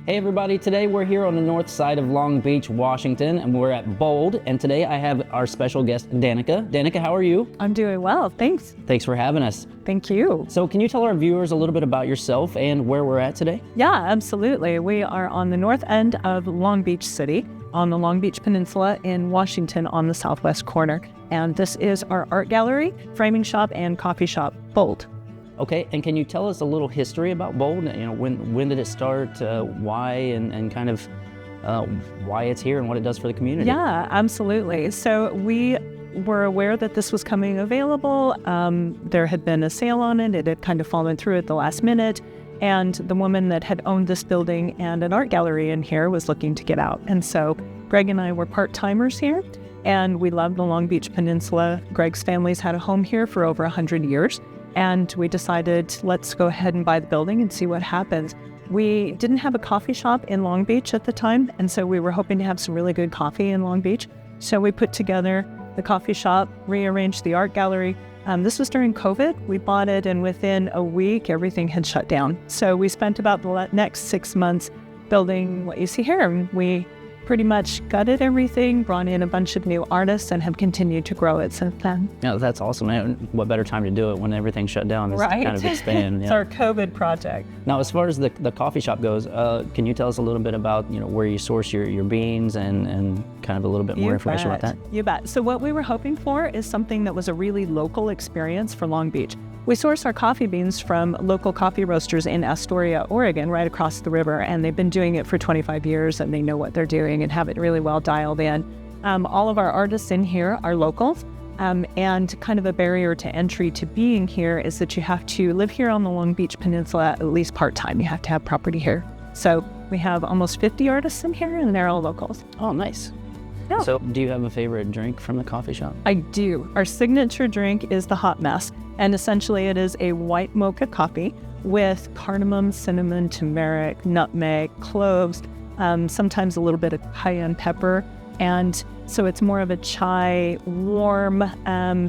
Hey everybody, today we're here on the north side of Long Beach, Washington, and we're at Bold, and today I have our special guest, Daneka. Daneka, how are you? I'm doing well, thanks. Thanks for having us. Thank you. So can you tell our viewers a little bit about yourself and where we're at today? Yeah, absolutely. We are on the north end of Long Beach City, on the Long Beach Peninsula in Washington on the southwest corner. And this is our art gallery, framing shop, and coffee shop, Bold. Okay, and can you tell us a little history about Bold? You know, when did it start, why, and kind of why it's here and what it does for the community? Yeah, absolutely. So we were aware that this was coming available. There had been a sale on it. It had kind of fallen through at the last minute. And the woman that had owned this building and an art gallery in here was looking to get out. And so Greg and I were part-timers here, and we loved the Long Beach Peninsula. Greg's family's had a home here for over 100 years. And we decided, let's go ahead and buy the building and see what happens. We didn't have a coffee shop in Long Beach at the time, and so we were hoping to have some really good coffee in Long Beach. So we put together the coffee shop, rearranged the art gallery. This was during COVID. We bought it, and within a week, everything had shut down. So we spent about the next 6 months building what you see here. We pretty much gutted everything, brought in a bunch of new artists, and have continued to grow it since then. Yeah, that's awesome. What better time to do it when everything shut down is right. To kind of expand. It's Yeah. our COVID project. Now, as far as the coffee shop goes, can you tell us a little bit about where you source your beans and kind of a little bit more information about that? You bet. So what we were hoping for is something that was a really local experience for Long Beach. We source our coffee beans from local coffee roasters in Astoria, Oregon, right across the river, and they've been doing it for 25 years, and they know what they're doing and have it really well dialed in. All of our artists in here are locals, and kind of a barrier to entry to being here is that you have to live here on the Long Beach Peninsula at least part-time. You have to have property here. So we have almost 50 artists in here, and they're all locals. Oh, nice. Yeah. So do you have a favorite drink from the coffee shop? I do. Our signature drink is the Hot Mess, and essentially it is a white mocha coffee with cardamom, cinnamon, turmeric, nutmeg, cloves, sometimes a little bit of cayenne pepper, and so it's more of a chai, warm,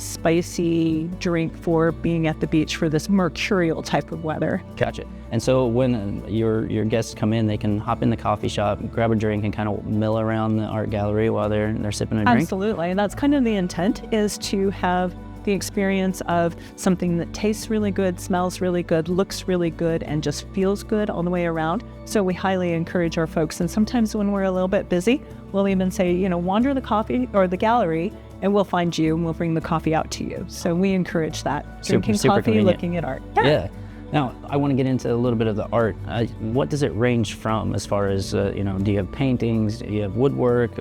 spicy drink for being at the beach for this mercurial type of weather. Gotcha. And so when your guests come in, they can hop in the coffee shop, grab a drink, and kind of mill around the art gallery while they're sipping a drink? Absolutely, and that's kind of the intent, is to have the experience of something that tastes really good, smells really good, looks really good, and just feels good all the way around. So we highly encourage our folks, and sometimes when we're a little bit busy, we'll even say, wander the coffee or the gallery, and we'll find you and we'll bring the coffee out to you. So we encourage that. Drinking super coffee, convenient. looking at art. Yeah. Now, I want to get into a little bit of the art. What does it range from as far as, do you have paintings? Do you have woodwork?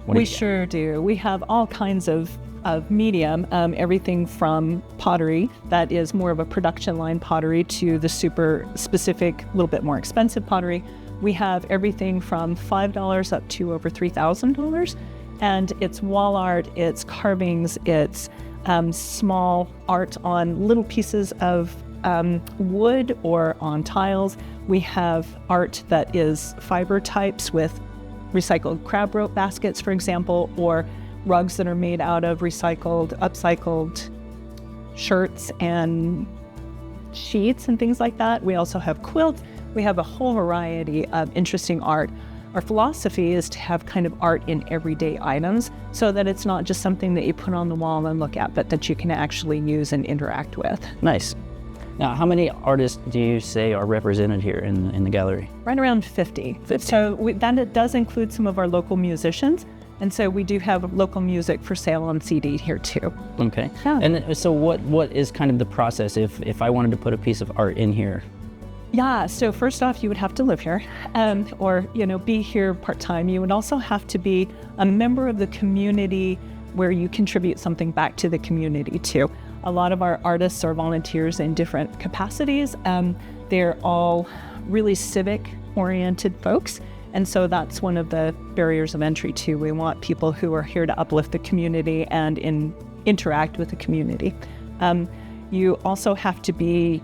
We sure do. We have all kinds of medium, everything from pottery, that is more of a production line pottery, to the super specific, a little bit more expensive pottery. We have everything from $5 up to over $3,000. And it's wall art, it's carvings, it's small art on little pieces of wood or on tiles. We have art that is fiber types with recycled crab rope baskets, for example, or rugs that are made out of recycled, upcycled shirts and sheets and things like that. We also have quilts. We have a whole variety of interesting art. Our philosophy is to have kind of art in everyday items so that it's not just something that you put on the wall and look at, but that you can actually use and interact with. Nice. Now, how many artists do you say are represented here in the gallery? Right around 50. 50. So that does include some of our local musicians. And so we do have local music for sale on CD here too. Okay. Yeah. And so what is kind of the process if I wanted to put a piece of art in here? Yeah, so first off, you would have to live here or be here part-time. You would also have to be a member of the community where you contribute something back to the community too. A lot of our artists are volunteers in different capacities. They're all really civic-oriented folks. And so that's one of the barriers of entry too. We want people who are here to uplift the community and interact with the community. You also have to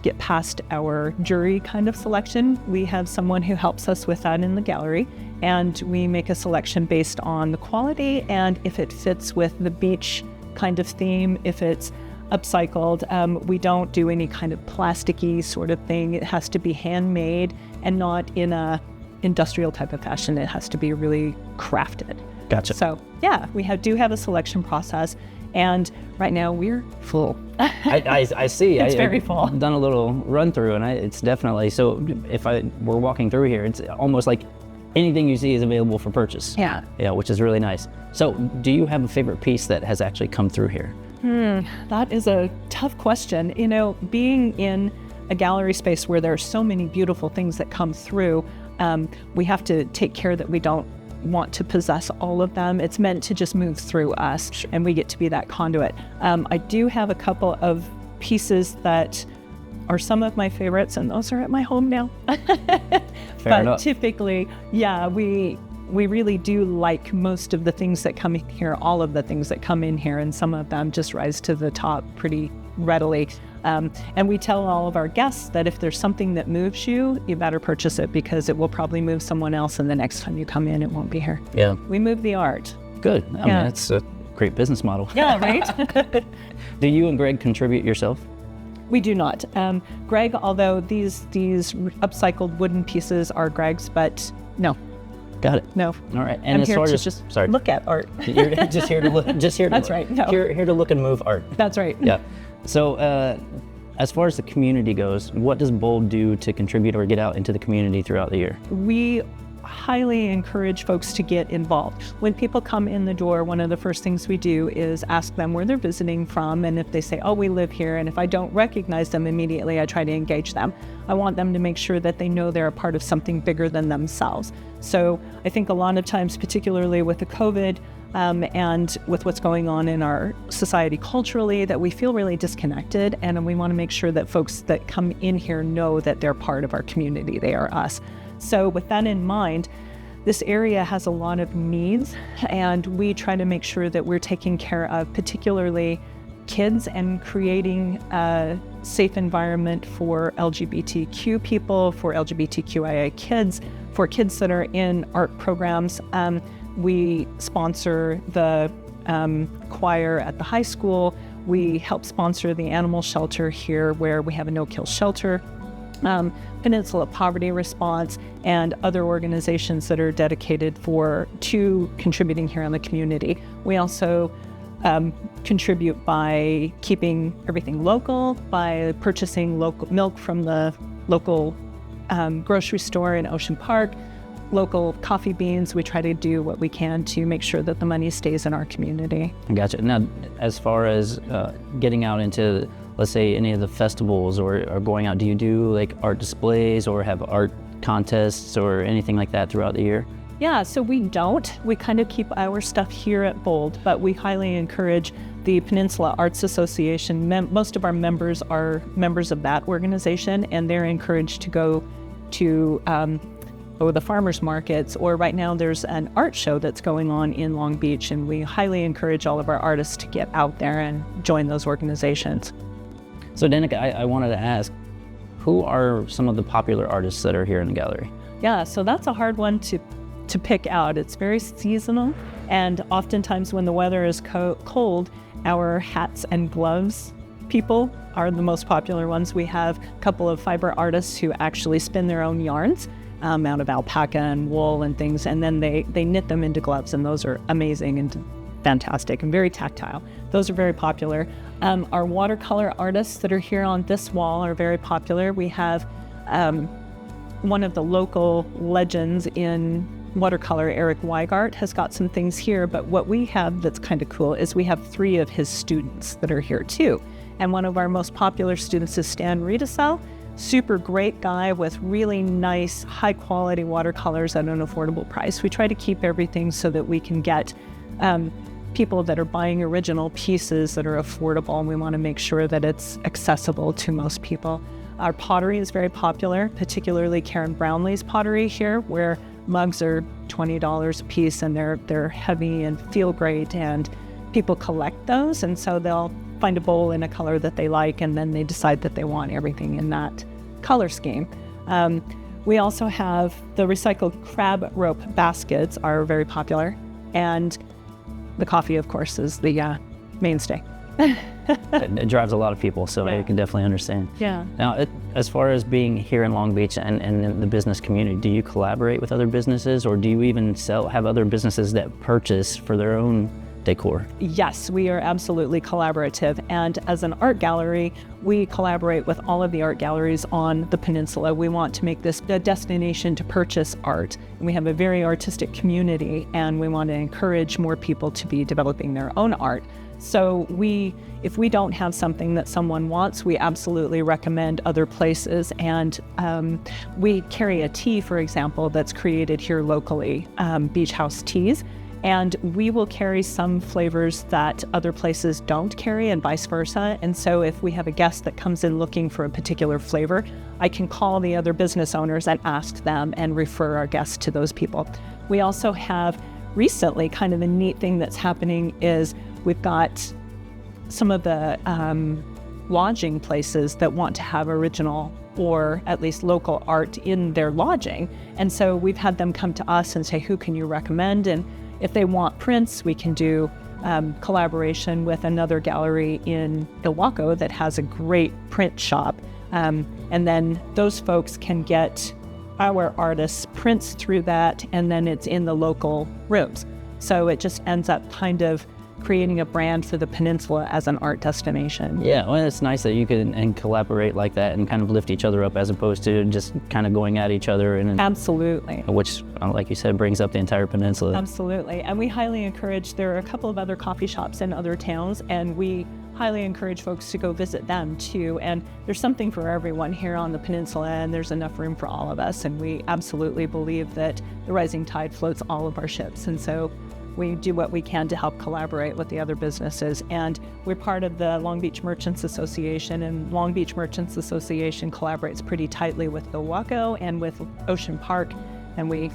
get past our jury kind of selection. We have someone who helps us with that in the gallery, and we make a selection based on the quality and if it fits with the beach kind of theme, if it's upcycled. We don't do any kind of plasticky sort of thing. It has to be handmade and not in a industrial type of fashion. It has to be really crafted. Gotcha. So yeah, we do have a selection process, and right now we're full. I see. It's very full. I've done a little run through, and it's definitely, so if we're walking through here, it's almost like anything you see is available for purchase. Yeah. Yeah, which is really nice. So do you have a favorite piece that has actually come through here? That is a tough question. You know, being in a gallery space where there are so many beautiful things that come through, we have to take care that we don't want to possess all of them. It's meant to just move through us, and we get to be that conduit. I do have a couple of pieces that are some of my favorites, and those are at my home now. Fair enough. Typically, yeah, we really do like most of the things that come in here, all of the things that come in here, and some of them just rise to the top pretty readily. And we tell all of our guests that if there's something that moves you, you better purchase it, because it will probably move someone else, and the next time you come in, it won't be here. Yeah. We move the art. Good. I mean, that's a great business model. Yeah, right? Do you and Greg contribute yourself? We do not. Greg, although these upcycled wooden pieces are Greg's, but no. Got it. No. All right. And I'm as here far to as just sorry, look at art. You're just here to look. Just here to That's look. right. No. Here to look and move art. That's right. Yeah. So, as far as the community goes, what does Bold do to contribute or get out into the community throughout the year? We highly encourage folks to get involved. When people come in the door, one of the first things we do is ask them where they're visiting from, and if they say, oh, we live here, and if I don't recognize them immediately, I try to engage them. I want them to make sure that they know they're a part of something bigger than themselves. So I think a lot of times, particularly with the COVID, and with what's going on in our society culturally, that we feel really disconnected, and we want to make sure that folks that come in here know that they're part of our community, they are us. So with that in mind, this area has a lot of needs, and we try to make sure that we're taking care of particularly kids and creating a safe environment for LGBTQ people, for LGBTQIA kids, for kids that are in art programs. We sponsor the choir at the high school. We help sponsor the animal shelter here, where we have a no-kill shelter. Peninsula Poverty Response, and other organizations that are dedicated to contributing here in the community. We also contribute by keeping everything local, by purchasing local milk from the local grocery store in Ocean Park, local coffee beans. We try to do what we can to make sure that the money stays in our community. Gotcha. Now, as far as getting out into, let's say, any of the festivals or going out, do you do like art displays or have art contests or anything like that throughout the year? Yeah, so we don't. We kind of keep our stuff here at Bold, but we highly encourage the Peninsula Arts Association. Most of our members are members of that organization, and they're encouraged to go to the farmers markets, or right now there's an art show that's going on in Long Beach, and we highly encourage all of our artists to get out there and join those organizations. So Daneka, I wanted to ask, who are some of the popular artists that are here in the gallery? Yeah, so that's a hard one to pick out. It's very seasonal, and oftentimes when the weather is cold, our hats and gloves people are the most popular ones. We have a couple of fiber artists who actually spin their own yarns out of alpaca and wool and things, and then they knit them into gloves, and those are amazing and fantastic and very tactile. Those are very popular. Our watercolor artists that are here on this wall are very popular. We have one of the local legends in watercolor, Eric Weigart, has got some things here, but what we have that's kind of cool is we have 3 of his students that are here too. And one of our most popular students is Stan Riedesel. Super great guy with really nice, high quality watercolors at an affordable price. We try to keep everything so that we can get people that are buying original pieces that are affordable, and we want to make sure that it's accessible to most people. Our pottery is very popular, particularly Karen Brownlee's pottery here, where mugs are $20 a piece, and they're heavy and feel great, and people collect those, and so they'll find a bowl in a color that they like, and then they decide that they want everything in that color scheme. We also have the recycled crab rope baskets are very popular, and the coffee, of course, is the mainstay. it drives a lot of people, so I can definitely understand. Yeah. Now, as far as being here in Long Beach and in the business community, do you collaborate with other businesses, or do you even have other businesses that purchase for their own decor? Yes, we are absolutely collaborative. And as an art gallery, we collaborate with all of the art galleries on the peninsula. We want to make this a destination to purchase art. And we have a very artistic community, and we want to encourage more people to be developing their own art. So if we don't have something that someone wants, we absolutely recommend other places. And we carry a tea, for example, that's created here locally, Beach House Teas. And we will carry some flavors that other places don't carry, and vice versa. And so if we have a guest that comes in looking for a particular flavor, I can call the other business owners and ask them and refer our guests to those people. We also have recently, kind of a neat thing that's happening is we've got some of the lodging places that want to have original or at least local art in their lodging. And so we've had them come to us and say, who can you recommend? And if they want prints, we can do collaboration with another gallery in Ilwaco that has a great print shop. And then those folks can get our artists' prints through that, and then it's in the local rooms. So it just ends up kind of creating a brand for the peninsula as an art destination. Yeah, well, it's nice that you can collaborate like that and kind of lift each other up as opposed to just kind of going at each other. Absolutely. Which, like you said, brings up the entire peninsula. Absolutely. And we highly encourage, there are a couple of other coffee shops in other towns, and we highly encourage folks to go visit them too. And there's something for everyone here on the peninsula, and there's enough room for all of us. And we absolutely believe that the rising tide floats all of our ships. And so we do what we can to help collaborate with the other businesses. And we're part of the Long Beach Merchants Association, and Long Beach Merchants Association collaborates pretty tightly with Ilwaco and with Ocean Park. And we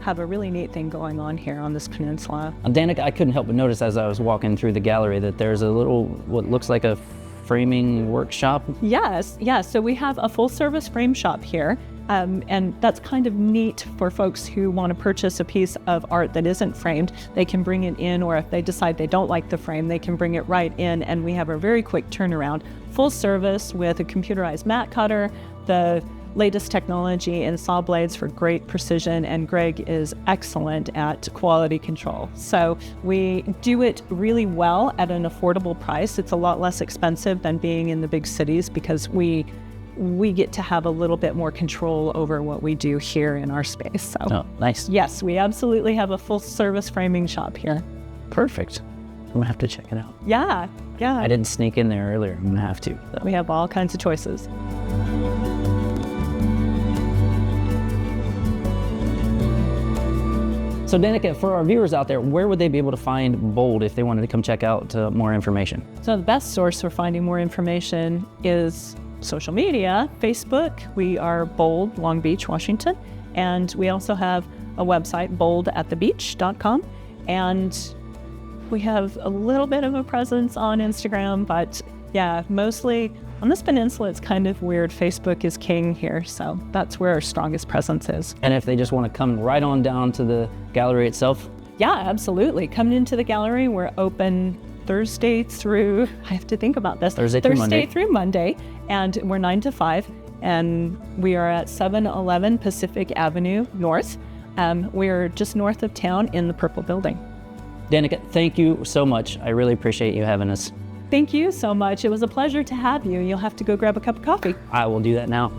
have a really neat thing going on here on this peninsula. Daneka, I couldn't help but notice as I was walking through the gallery that there's a little, what looks like a framing workshop. Yes. So we have a full service frame shop here. And that's kind of neat for folks who want to purchase a piece of art that isn't framed. They can bring it in, or if they decide they don't like the frame, they can bring it right in, and we have a very quick turnaround. Full service with a computerized mat cutter, the latest technology in saw blades for great precision, and Greg is excellent at quality control. So we do it really well at an affordable price. It's a lot less expensive than being in the big cities because we get to have a little bit more control over what we do here in our space. So, oh, nice. Yes, we absolutely have a full service framing shop here. Perfect. I'm gonna have to check it out. Yeah. I didn't sneak in there earlier. I'm gonna have to. So. We have all kinds of choices. So Daneka, for our viewers out there, where would they be able to find Bold if they wanted to come check out more information? So the best source for finding more information is social media. Facebook, we are Bold Long Beach, Washington. And we also have a website, boldatthebeach.com. And we have a little bit of a presence on Instagram, but yeah, mostly on this peninsula, it's kind of weird. Facebook is king here, so that's where our strongest presence is. And if they just want to come right on down to the gallery itself? Yeah, absolutely. Come into the gallery. We're open Thursday through, I have to think about this. Thursday through Monday. And we're 9 to 5. And we are at 711 Pacific Avenue North. We're just north of town in the Purple Building. Daneka, thank you so much. I really appreciate you having us. Thank you so much. It was a pleasure to have you. You'll have to go grab a cup of coffee. I will do that now.